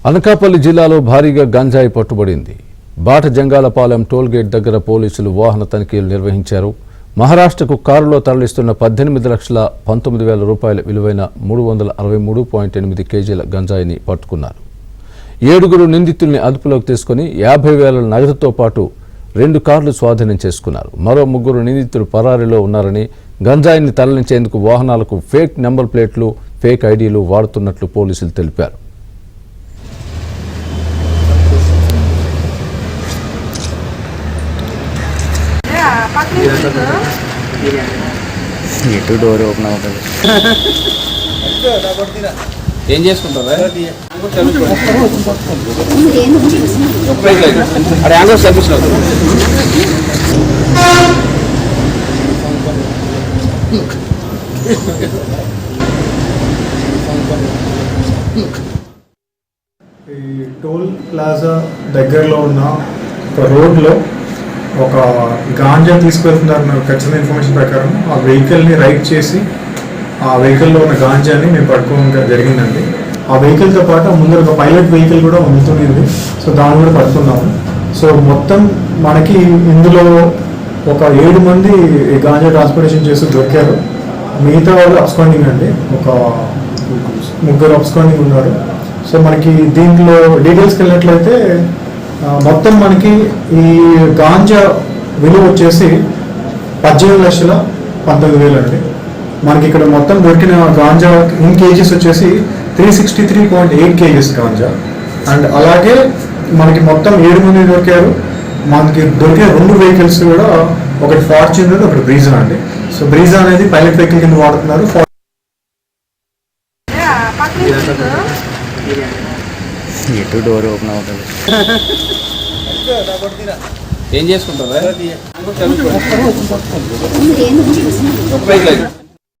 అనకాపల్లి జిల్లాలో భారీగా గంజాయి పట్టుబడింది. బాట జంగాలపాలెం టోల్ గేట్ దగ్గర పోలీసులు వాహన తనిఖీలు నిర్వహించారు. మహారాష్ట్రకు కారులో తరలిస్తున్న 18,19,000 రూపాయల విలువైన 363.8 కేజీల గంజాయిని పట్టుకున్నారు. 7 నిందితుల్ని అదుపులోకి తీసుకుని 50,000 నగదుతో పాటు 2 కార్లు స్వాధీనం చేసుకున్నారు. మరో 3 నిందితులు పరారీలో ఉన్నారని, గంజాయిని తరలించేందుకు వాహనాలకు ఫేక్ నెంబర్ ప్లేట్లు, ఫేక్ ఐడీలు వాడుతున్నట్లు పోలీసులు తెలిపారు. ఎటు డోర్ ఓపెన్ అవుతుంది. ఏం చేసుకుంటారా? ఈ టోల్ ప్లాజా దగ్గరలో ఉన్న ఒక రోడ్లో ఒక గాంజా తీసుకెళ్తున్నారు ఖచ్చితమైన ఇన్ఫర్మేషన్ ప్రకారం ఆ వెహికల్ని రైడ్ చేసి ఆ వెహికల్లో ఉన్న గాంజాని మేము పట్టుకోవడం జరిగిందండి. ఆ వెహికల్తో పాటు ముందర ఒక పైలట్ వెహికల్ కూడా వెళ్తుంది. సో దాన్ని కూడా పట్టుకున్నాము. సో మొత్తం మనకి ఇందులో ఒక 7 మంది గాంజా ట్రాన్స్పోర్టేషన్ చేస్తూ దొరికారు. మిగతా వాళ్ళు అబ్స్కాండింగ్ అండి, ఒక 3 అబ్స్కాండింగ్ ఉన్నారు. సో మనకి దీంట్లో డీటెయిల్స్కి వెళ్ళినట్లయితే మొత్తం మనకి ఈ గాంజా విలువ వచ్చేసి 18,19,000 అండి. మనకి ఇక్కడ మొత్తం దొరికిన గాంజా ఇన్ కేజీస్ వచ్చేసి 363.8 కేజీస్ గాంజా. అండ్ అలాగే మనకి మొత్తం 7 మంది దొరికారు. మనకి దొరికే 2 వెహికల్స్ కూడా, ఒకటి ఫార్చ్యూనర్, ఒకటి బ్రీజా అండి. సో బ్రీజా అనేది పైలట్ వెహికల్ కింద వాడుతున్నారు. ఎటు డోర్ ఓపెన్ అవుతుంది. ఏం చేసుకుంటారా?